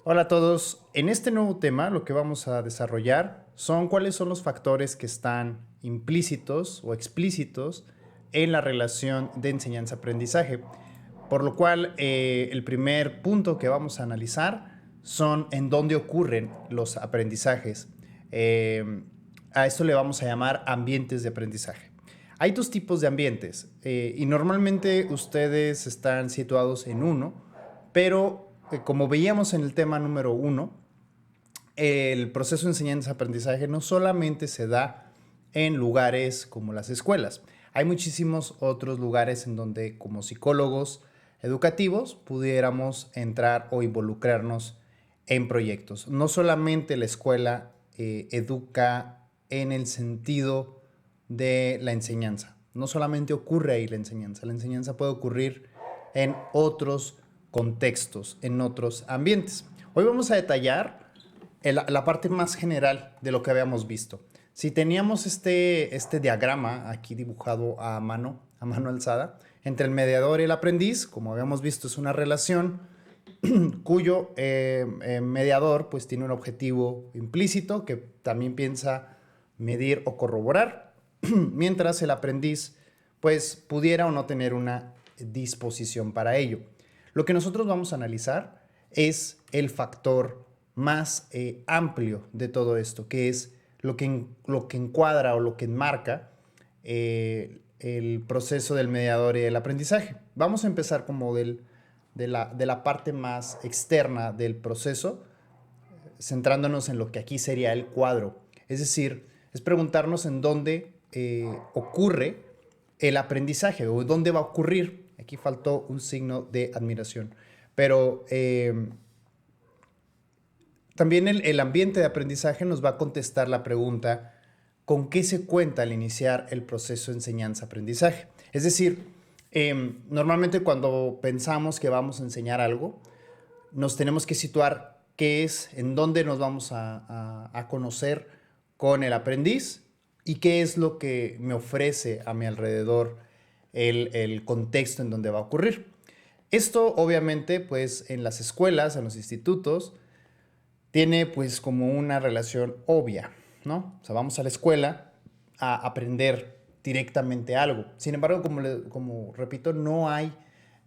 Hola a todos. En este nuevo tema lo que vamos a desarrollar son cuáles son los factores que están implícitos o explícitos en la relación de enseñanza-aprendizaje. Por lo cual, el primer punto que vamos a analizar son en dónde ocurren los aprendizajes. Eh, a esto le vamos a llamar ambientes de aprendizaje. Hay dos tipos de ambientes y normalmente ustedes están situados en uno, pero como veíamos en el tema número uno, el proceso de enseñanza-aprendizaje no solamente se da en lugares como las escuelas. Hay muchísimos otros lugares en donde como psicólogos educativos pudiéramos entrar o involucrarnos en proyectos. No solamente la escuela educa en el sentido de la enseñanza. No solamente ocurre ahí la enseñanza puede ocurrir en otros contextos, en otros ambientes. Hoy vamos a detallar la parte más general de lo que habíamos visto. Si teníamos este diagrama aquí dibujado a mano alzada, entre el mediador y el aprendiz, como habíamos visto, es una relación cuyo mediador pues tiene un objetivo implícito que también piensa medir o corroborar, mientras el aprendiz pues pudiera o no tener una disposición para ello. Lo que nosotros vamos a analizar es el factor más amplio de todo esto, que es lo que encuadra o lo que enmarca el proceso del mediador y el aprendizaje. Vamos a empezar como de la parte más externa del proceso, centrándonos en lo que aquí sería el cuadro. Es decir, es preguntarnos en dónde ocurre el aprendizaje o dónde va a ocurrir. Aquí faltó un signo de admiración. Pero también el ambiente de aprendizaje nos va a contestar la pregunta, ¿con qué se cuenta al iniciar el proceso de enseñanza-aprendizaje? Es decir, normalmente cuando pensamos que vamos a enseñar algo, nos tenemos que situar qué es, en dónde nos vamos a conocer con el aprendiz y qué es lo que me ofrece a mi alrededor el contexto en donde va a ocurrir. Esto obviamente pues en las escuelas, en los institutos, tiene pues como una relación obvia, ¿no? O sea, vamos a la escuela a aprender directamente algo. Sin embargo, como repito, no hay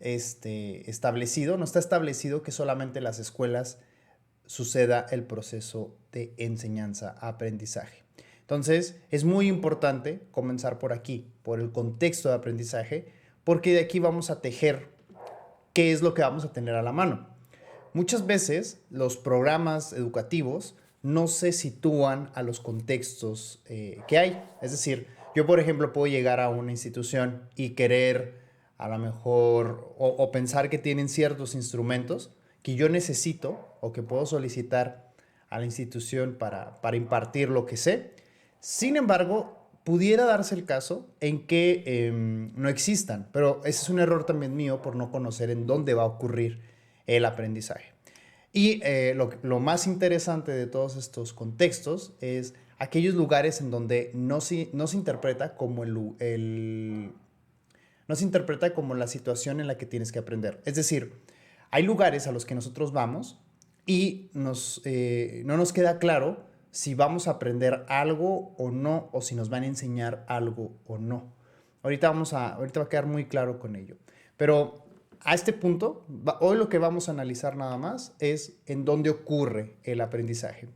establecido, no está establecido que solamente en las escuelas suceda el proceso de enseñanza-aprendizaje. Entonces, es muy importante comenzar por aquí, por el contexto de aprendizaje, porque de aquí vamos a tejer qué es lo que vamos a tener a la mano. Muchas veces los programas educativos no se sitúan a los contextos que hay. Es decir, yo por ejemplo puedo llegar a una institución y querer a lo mejor o pensar que tienen ciertos instrumentos que yo necesito o que puedo solicitar a la institución para impartir lo que sé. Sin embargo, pudiera darse el caso en que no existan, pero ese es un error también mío por no conocer en dónde va a ocurrir el aprendizaje. Y lo más interesante de todos estos contextos es aquellos lugares en donde no se interpreta como no se interpreta como la situación en la que tienes que aprender. Es decir, hay lugares a los que nosotros vamos y no nos queda claro si vamos a aprender algo o no, o si nos van a enseñar algo o no. Ahorita va a quedar muy claro con ello. Pero a este punto, hoy lo que vamos a analizar nada más es en dónde ocurre el aprendizaje.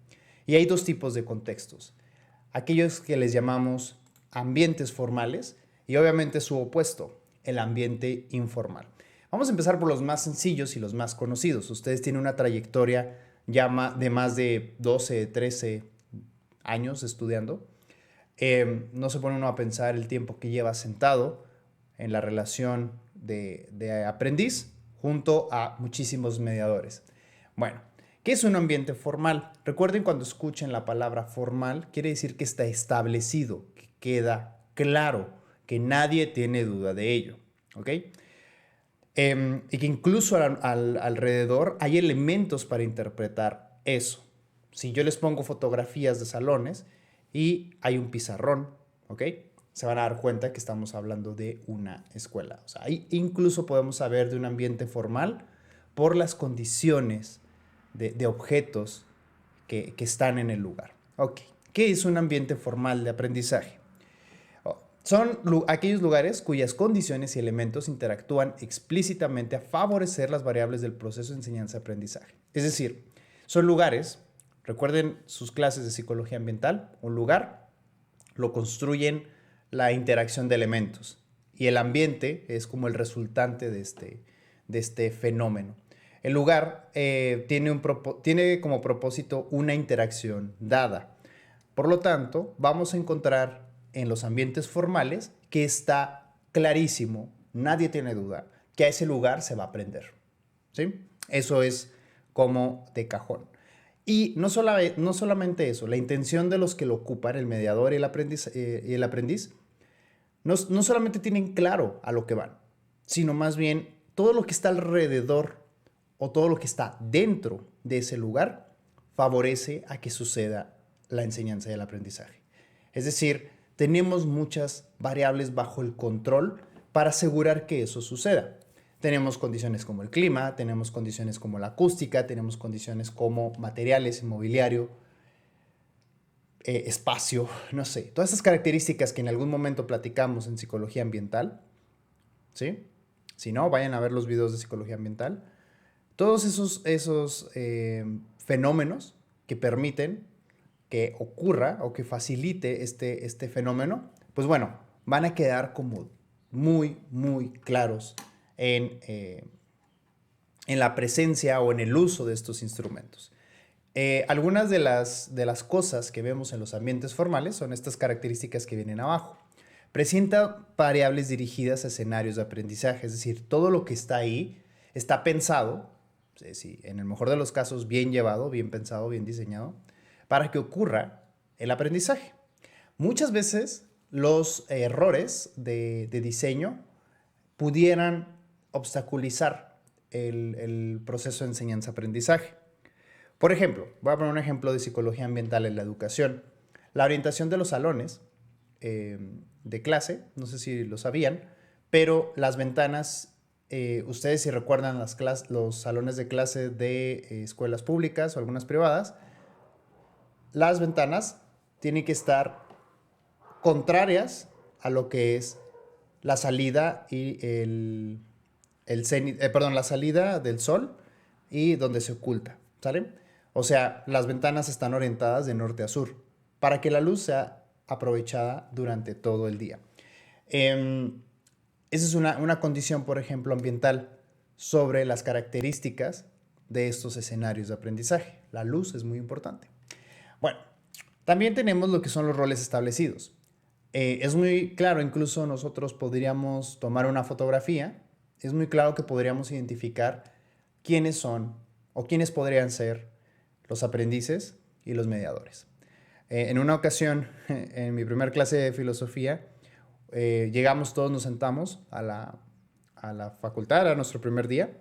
Y hay dos tipos de contextos. Aquellos que les llamamos ambientes formales y obviamente su opuesto, el ambiente informal. Vamos a empezar por los más sencillos y los más conocidos. Ustedes tienen una trayectoria ya de más de 12, 13 años estudiando. No se pone uno a pensar el tiempo que lleva sentado en la relación de aprendiz junto a muchísimos mediadores. Bueno, ¿qué es un ambiente formal? Recuerden cuando escuchen la palabra formal, quiere decir que está establecido, que queda claro, que nadie tiene duda de ello. ¿Ok? Y que incluso alrededor hay elementos para interpretar eso. Si yo les pongo fotografías de salones y hay un pizarrón, ¿ok? Se van a dar cuenta que estamos hablando de una escuela. O sea, ahí incluso podemos saber de un ambiente formal por las condiciones de objetos que están en el lugar. Ok, ¿qué es un ambiente formal de aprendizaje? Son aquellos lugares cuyas condiciones y elementos interactúan explícitamente a favorecer las variables del proceso de enseñanza-aprendizaje. Es decir, son lugares, recuerden sus clases de psicología ambiental, un lugar lo construyen la interacción de elementos y el ambiente es como el resultante de este fenómeno. El lugar tiene como propósito una interacción dada. Por lo tanto, vamos a encontrar en los ambientes formales que está clarísimo, nadie tiene duda, que a ese lugar se va a aprender. ¿Sí? Eso es como de cajón. Y no solamente eso, la intención de los que lo ocupan, el mediador y el aprendiz, no solamente tienen claro a lo que van, sino más bien todo lo que está alrededor o todo lo que está dentro de ese lugar favorece a que suceda la enseñanza y el aprendizaje. Es decir, tenemos muchas variables bajo el control para asegurar que eso suceda. Tenemos condiciones como el clima, tenemos condiciones como la acústica, tenemos condiciones como materiales, mobiliario, espacio, no sé. Todas esas características que en algún momento platicamos en psicología ambiental, ¿sí? Si no, vayan a ver los videos de psicología ambiental. Todos esos fenómenos que permiten que ocurra o que facilite este fenómeno, pues bueno, van a quedar como muy, muy claros en la presencia o en el uso de estos instrumentos. Algunas de las cosas que vemos en los ambientes formales son estas características que vienen abajo. Presenta variables dirigidas a escenarios de aprendizaje, es decir, todo lo que está ahí está pensado, sí, en el mejor de los casos, bien llevado, bien pensado, bien diseñado, para que ocurra el aprendizaje. Muchas veces los errores de diseño pudieran obstaculizar el proceso de enseñanza-aprendizaje. Por ejemplo, voy a poner un ejemplo de psicología ambiental en la educación. La orientación de los salones de clase, no sé si lo sabían, pero las ventanas, ustedes si recuerdan los salones de clase de escuelas públicas o algunas privadas, las ventanas tienen que estar contrarias a lo que es la salida y la salida del sol y donde se oculta, ¿sale? O sea, las ventanas están orientadas de norte a sur para que la luz sea aprovechada durante todo el día. Esa es una condición, por ejemplo, ambiental sobre las características de estos escenarios de aprendizaje. La luz es muy importante. Bueno, también tenemos lo que son los roles establecidos. Es muy claro, incluso nosotros podríamos tomar una fotografía, es muy claro que podríamos identificar quiénes son o quiénes podrían ser los aprendices y los mediadores. En una ocasión, en mi primer clase de filosofía, llegamos todos, nos sentamos a la facultad, era nuestro primer día,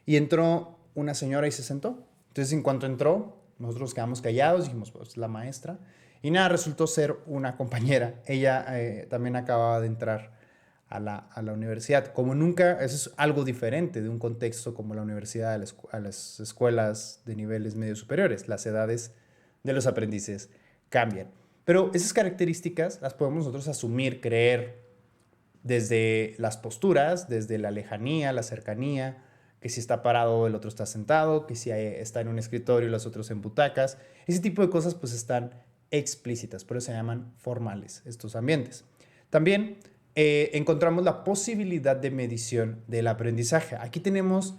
y entró una señora y se sentó. Entonces, en cuanto entró, nosotros quedamos callados, dijimos, pues la maestra. Y nada, resultó ser una compañera. Ella también acababa de entrar a la universidad. Como nunca, eso es algo diferente de un contexto como la universidad a las escuelas de niveles medio superiores. Las edades de los aprendices cambian. Pero esas características las podemos nosotros asumir, creer, desde las posturas, desde la lejanía, la cercanía, que si está parado el otro está sentado, que si está en un escritorio y los otros en butacas. Ese tipo de cosas pues están explícitas, por eso se llaman formales estos ambientes. También encontramos la posibilidad de medición del aprendizaje. Aquí tenemos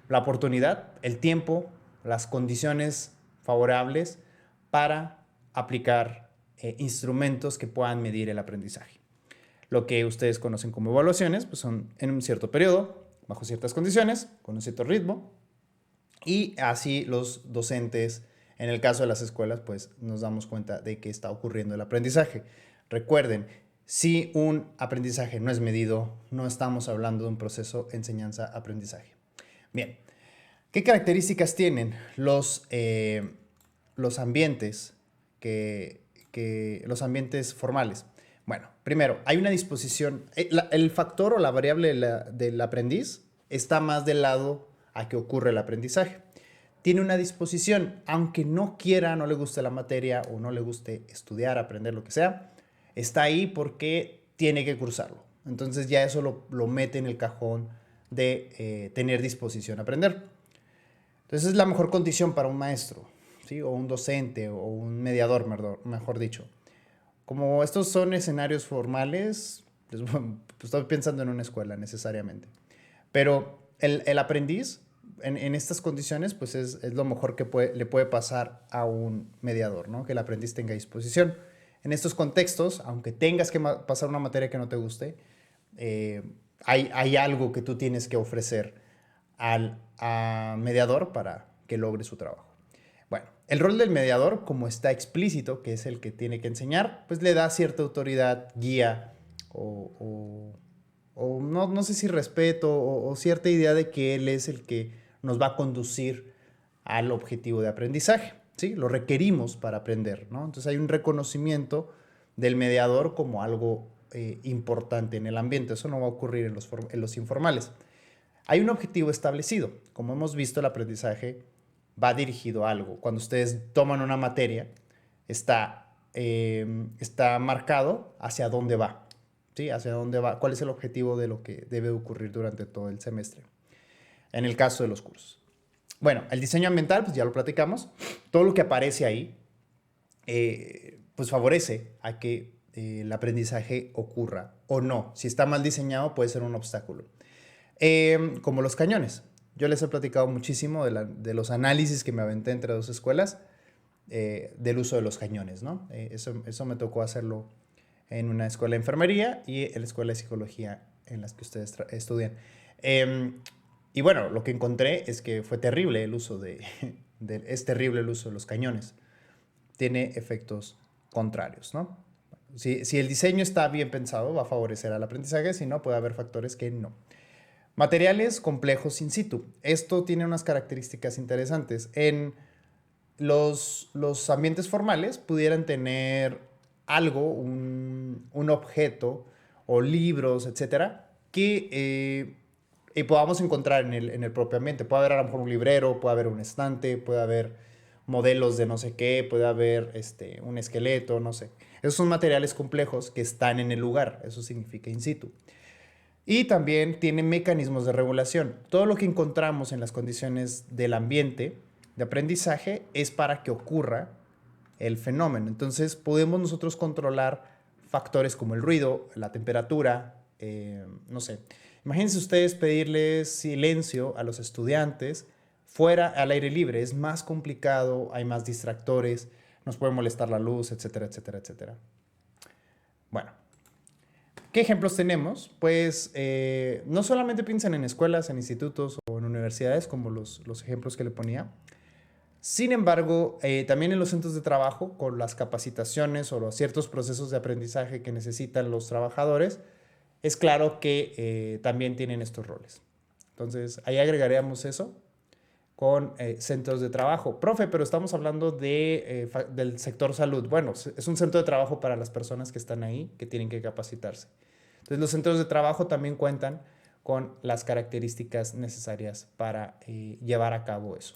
la oportunidad, el tiempo, las condiciones favorables para aplicar instrumentos que puedan medir el aprendizaje. Lo que ustedes conocen como evaluaciones pues son en un cierto periodo, bajo ciertas condiciones, con un cierto ritmo, y así los docentes, en el caso de las escuelas, pues nos damos cuenta de que está ocurriendo el aprendizaje. Recuerden, si un aprendizaje no es medido, no estamos hablando de un proceso enseñanza-aprendizaje. Bien, ¿qué características tienen los ambientes los ambientes formales? Bueno, primero, hay una disposición, el factor o la variable del aprendiz está más del lado a que ocurre el aprendizaje. tiene una disposición, aunque no quiera, no le guste la materia o no le guste estudiar, aprender, lo que sea, está ahí porque tiene que cursarlo. Entonces ya eso lo mete en el cajón de tener disposición a aprender. Entonces es la mejor condición para un maestro, ¿sí? O un docente o un mediador, mejor dicho. Como estos son escenarios formales, pues, estoy pensando en una escuela necesariamente. Pero el aprendiz en estas condiciones pues es lo mejor que le puede pasar a un mediador, ¿no? Que el aprendiz tenga disposición. En estos contextos, aunque tengas que pasar una materia que no te guste, hay algo que tú tienes que ofrecer al mediador para que logre su trabajo. Bueno, el rol del mediador, como está explícito, que es el que tiene que enseñar, pues le da cierta autoridad, guía o no sé si respeto o cierta idea de que él es el que nos va a conducir al objetivo de aprendizaje, ¿sí? Lo requerimos para aprender, ¿no? Entonces hay un reconocimiento del mediador como algo importante en el ambiente. Eso no va a ocurrir en los informales. Hay un objetivo establecido. Como hemos visto, el aprendizaje va dirigido a algo. Cuando ustedes toman una materia, está marcado hacia dónde va. ¿Sí? Hacia dónde va, cuál es el objetivo de lo que debe ocurrir durante todo el semestre, en el caso de los cursos. Bueno, el diseño ambiental, pues ya lo platicamos. Todo lo que aparece ahí, pues favorece a que el aprendizaje ocurra o no. Si está mal diseñado, puede ser un obstáculo. Como los cañones. Yo les he platicado muchísimo de los análisis que me aventé entre dos escuelas del uso de los cañones, ¿no? Eso me tocó hacerlo en una escuela de enfermería y en la escuela de psicología en las que ustedes estudian. Y bueno, lo que encontré es que fue terrible el uso es terrible el uso de los cañones. Tiene efectos contrarios, ¿no? Si el diseño está bien pensado, va a favorecer al aprendizaje, si no, puede haber factores que no. Materiales complejos in situ. Esto tiene unas características interesantes. En los ambientes formales pudieran tener algo, un objeto o libros, etcétera, que podamos encontrar en el propio ambiente. Puede haber a lo mejor un librero, puede haber un estante, puede haber modelos de no sé qué, puede haber un esqueleto, no sé. Esos son materiales complejos que están en el lugar. Eso significa in situ. Y también tiene mecanismos de regulación. Todo lo que encontramos en las condiciones del ambiente de aprendizaje es para que ocurra el fenómeno. Entonces podemos nosotros controlar factores como el ruido, la temperatura, no sé. Imagínense ustedes pedirles silencio a los estudiantes fuera al aire libre. Es más complicado, hay más distractores, nos puede molestar la luz, etcétera, etcétera, etcétera. Bueno, ¿qué ejemplos tenemos? Pues no solamente piensan en escuelas, en institutos o en universidades, como los ejemplos que le ponía. Sin embargo, también en los centros de trabajo, con las capacitaciones o los ciertos procesos de aprendizaje que necesitan los trabajadores, es claro que también tienen estos roles. Entonces, ahí agregaríamos eso con centros de trabajo. Profe, pero estamos hablando del sector salud. Bueno, es un centro de trabajo para las personas que están ahí, que tienen que capacitarse. Entonces, los centros de trabajo también cuentan con las características necesarias para llevar a cabo eso.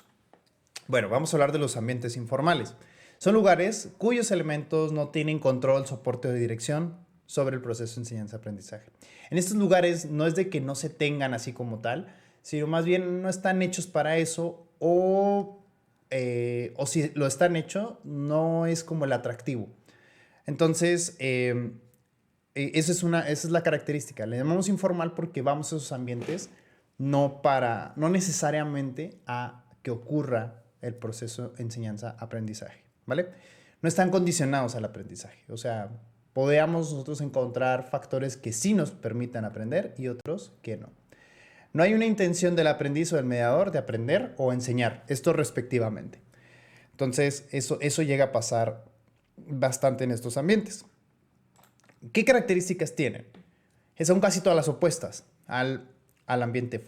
Bueno, vamos a hablar de los ambientes informales. Son lugares cuyos elementos no tienen control, soporte o dirección sobre el proceso de enseñanza-aprendizaje. En estos lugares no es de que no se tengan así como tal, sino más bien no están hechos para eso o si lo están hecho, no es como el atractivo. Entonces, esa es la característica. Le llamamos informal porque vamos a esos ambientes no necesariamente a que ocurra el proceso de enseñanza-aprendizaje, ¿vale? No están condicionados al aprendizaje. O sea, podemos nosotros encontrar factores que sí nos permitan aprender y otros que no. No hay una intención del aprendiz o del mediador de aprender o enseñar, esto respectivamente. Entonces, eso llega a pasar bastante en estos ambientes. ¿Qué características tienen? Son casi todas las opuestas al ambiente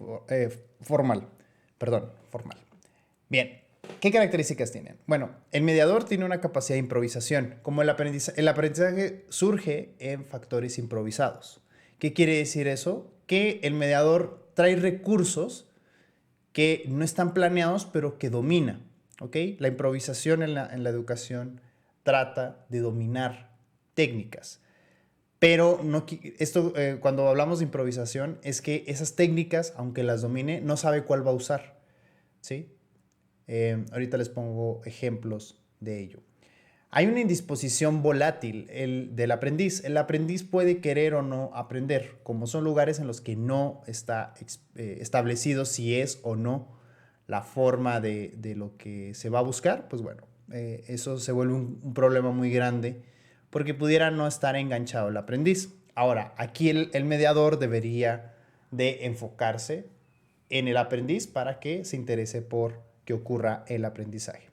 formal. Bien, ¿qué características tienen? Bueno, el mediador tiene una capacidad de improvisación. Como el aprendizaje surge en factores improvisados. ¿Qué quiere decir eso? Que el mediador trae recursos que no están planeados, pero que domina, ¿ok? La improvisación en la educación trata de dominar técnicas. Pero no, esto, cuando hablamos de improvisación, es que esas técnicas, aunque las domine, no sabe cuál va a usar, ¿sí? Ahorita les pongo ejemplos de ello. Hay una indisposición volátil del aprendiz. El aprendiz puede querer o no aprender, como son lugares en los que no está establecido si es o no la forma de lo que se va a buscar, pues bueno, eso se vuelve un problema muy grande porque pudiera no estar enganchado el aprendiz. Ahora, aquí el mediador debería de enfocarse en el aprendiz para que se interese por que ocurra el aprendizaje.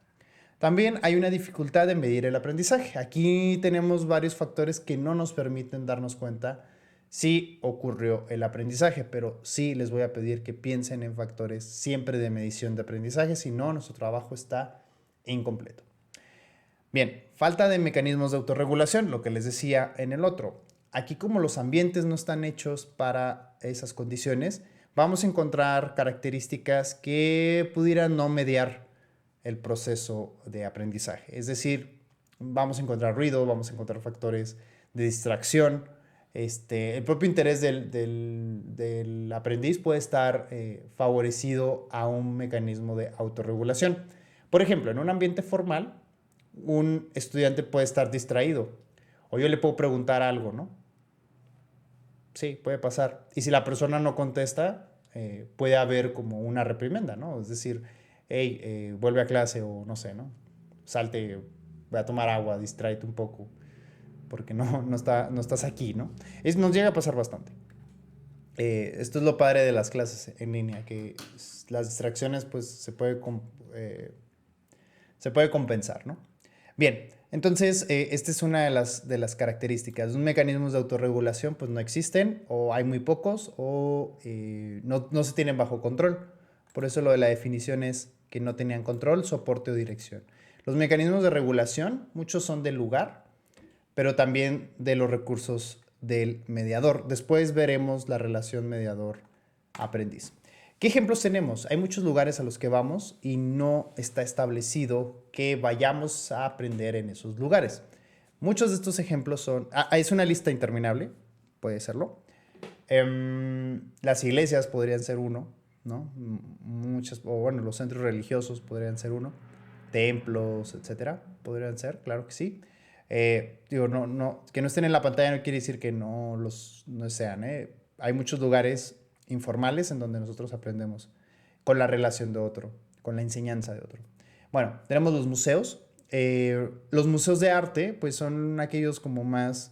También hay una dificultad en medir el aprendizaje. Aquí tenemos varios factores que no nos permiten darnos cuenta si ocurrió el aprendizaje, pero sí les voy a pedir que piensen en factores siempre de medición de aprendizaje, si no, nuestro trabajo está incompleto. Bien, falta de mecanismos de autorregulación, lo que les decía en el otro. Aquí, como los ambientes no están hechos para esas condiciones, vamos a encontrar características que pudieran no mediar el proceso de aprendizaje. Es decir, vamos a encontrar ruido, vamos a encontrar factores de distracción. El propio interés del aprendiz puede estar favorecido a un mecanismo de autorregulación. Por ejemplo, en un ambiente formal, un estudiante puede estar distraído o yo le puedo preguntar algo, ¿no? Sí, puede pasar. Y si la persona no contesta, puede haber como una reprimenda, ¿no? Es decir, hey, vuelve a clase o no sé, ¿no? Salte, voy a tomar agua, distráete un poco, porque no estás aquí, ¿no? Nos llega a pasar bastante. Esto es lo padre de las clases en línea, que las distracciones pues se puede compensar, ¿no? Bien, entonces esta es una de las características. Los mecanismos de autorregulación pues no existen o hay muy pocos o no se tienen bajo control. Por eso lo de la definición es que no tenían control, soporte o dirección. Los mecanismos de regulación, muchos son del lugar, pero también de los recursos del mediador. Después veremos la relación mediador-aprendiz. ¿Qué ejemplos tenemos? Hay muchos lugares a los que vamos y no está establecido que vayamos a aprender en esos lugares. Muchos de estos ejemplos son... es una lista interminable, puede serlo. Las iglesias podrían ser uno, ¿no? Los centros religiosos podrían ser uno. Templos, etcétera, podrían ser, claro que sí. Que no estén en la pantalla no quiere decir que no sean. Hay muchos lugares informales en donde nosotros aprendemos con la relación de otro, con la enseñanza de otro. Bueno, tenemos los museos. Los museos de arte, pues son aquellos como más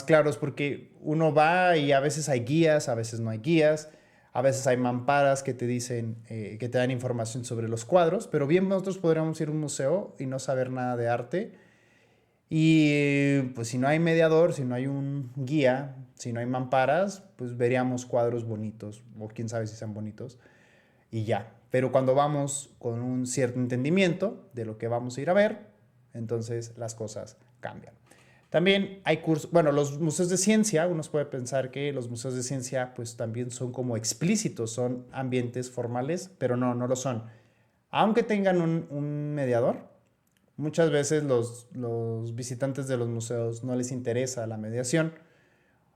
claros porque uno va y a veces hay guías, a veces no hay guías, a veces hay mamparas que te dicen, que te dan información sobre los cuadros, pero bien nosotros podríamos ir a un museo y no saber nada de arte. Y pues si no hay mediador, si no hay un guía, si no hay mamparas, pues veríamos cuadros bonitos, o quién sabe si sean bonitos, y ya. Pero cuando vamos con un cierto entendimiento de lo que vamos a ir a ver, entonces las cosas cambian. También hay cursos, bueno, los museos de ciencia, uno puede pensar que los museos de ciencia pues también son como explícitos, son ambientes formales, pero no lo son. Aunque tengan un mediador, muchas veces los visitantes de los museos no les interesa la mediación.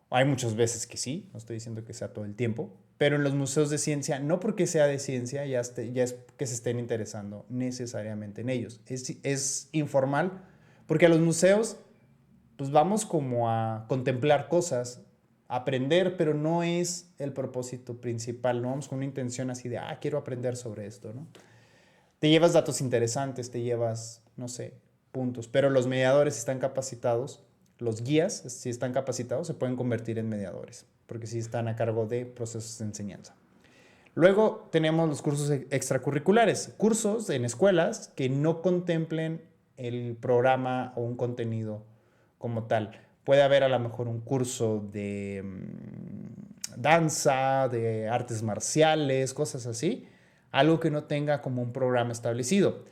Hay muchas veces que sí, no estoy diciendo que sea todo el tiempo, pero en los museos de ciencia, no porque sea de ciencia, ya es que se estén interesando necesariamente en ellos. Es informal, porque a los museos pues vamos como a contemplar cosas, a aprender, pero no es el propósito principal, no vamos con una intención así de, quiero aprender sobre esto, ¿no? Te llevas datos interesantes, te llevas, no sé, puntos, pero los mediadores están capacitados, los guías, si están capacitados, se pueden convertir en mediadores, porque sí están a cargo de procesos de enseñanza. Luego tenemos los cursos extracurriculares, cursos en escuelas que no contemplen el programa o un contenido como tal. Puede haber a lo mejor un curso de danza, de artes marciales, cosas así, algo que no tenga como un programa establecido.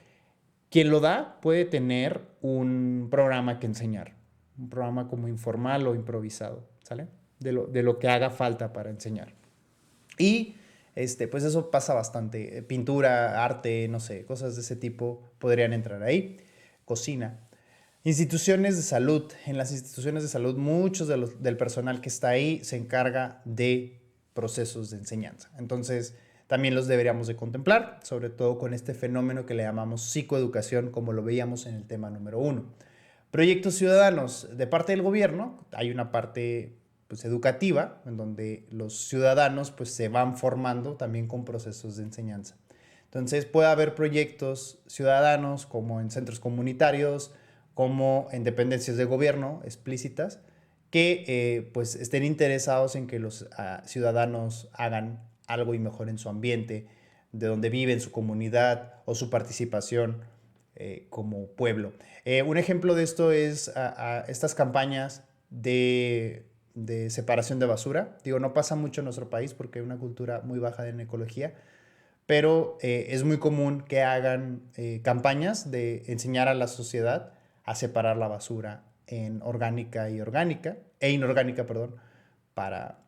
Quien lo da puede tener un programa que enseñar, un programa como informal o improvisado, ¿sale? De lo que haga falta para enseñar. Y pues eso pasa bastante. Pintura, arte, no sé, cosas de ese tipo podrían entrar ahí. Cocina. Instituciones de salud. En las instituciones de salud, muchos del personal que está ahí se encarga de procesos de enseñanza. Entonces, también los deberíamos de contemplar, sobre todo con este fenómeno que le llamamos psicoeducación, como lo veíamos en el tema número 1. Proyectos ciudadanos. De parte del gobierno, hay una parte pues, educativa, en donde los ciudadanos pues, se van formando también con procesos de enseñanza. Entonces puede haber proyectos ciudadanos como en centros comunitarios, como en dependencias de gobierno explícitas, que pues estén interesados en que los ciudadanos hagan algo y mejor en su ambiente, de donde viven, su comunidad o su participación como pueblo. Un ejemplo de esto es estas campañas de separación de basura. Digo, no pasa mucho en nuestro país porque hay una cultura muy baja en ecología, pero es muy común que hagan campañas de enseñar a la sociedad a separar la basura en orgánica y orgánica, e inorgánica, perdón, para,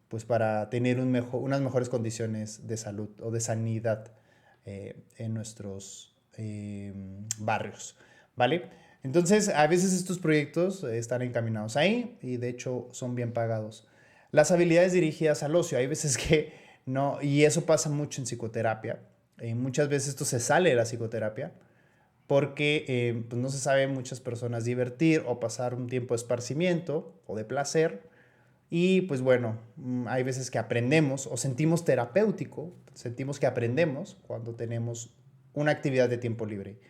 pues para tener unas mejores condiciones de salud o de sanidad en nuestros barrios, ¿vale? Entonces, a veces estos proyectos están encaminados ahí y de hecho son bien pagados. Las habilidades dirigidas al ocio, hay veces que no, y eso pasa mucho en psicoterapia. Muchas veces esto se sale de la psicoterapia porque pues no se sabe muchas personas divertir o pasar un tiempo de esparcimiento o de placer. Y pues bueno, hay veces que aprendemos o sentimos terapéutico, sentimos que aprendemos cuando tenemos una actividad de tiempo libre,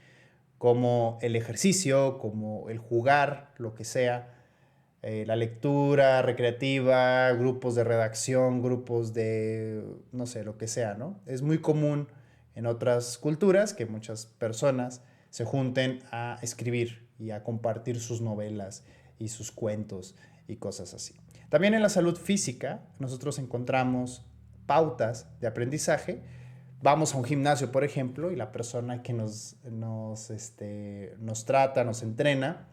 como el ejercicio, como el jugar, lo que sea, la lectura recreativa, grupos de redacción, grupos de, no sé, lo que sea, ¿no? Es muy común en otras culturas que muchas personas se junten a escribir y a compartir sus novelas y sus cuentos y cosas así. También en la salud física nosotros encontramos pautas de aprendizaje. Vamos a un gimnasio, por ejemplo, y la persona que nos trata, nos entrena,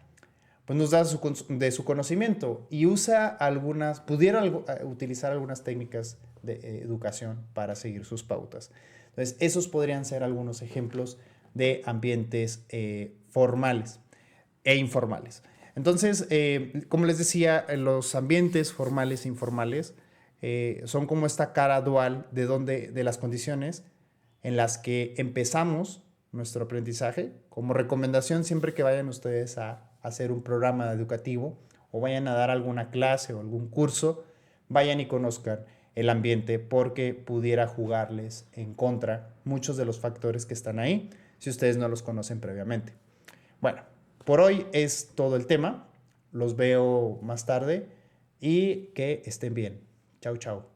pues nos da de su conocimiento y pudiera utilizar algunas técnicas de educación para seguir sus pautas. Entonces, esos podrían ser algunos ejemplos de ambientes formales e informales. Entonces, como les decía, los ambientes formales e informales son como esta cara dual de las condiciones en las que empezamos nuestro aprendizaje. Como recomendación, siempre que vayan ustedes a hacer un programa educativo o vayan a dar alguna clase o algún curso, vayan y conozcan el ambiente porque pudiera jugarles en contra muchos de los factores que están ahí si ustedes no los conocen previamente. Bueno, por hoy es todo el tema. Los veo más tarde y que estén bien. Chau, chau.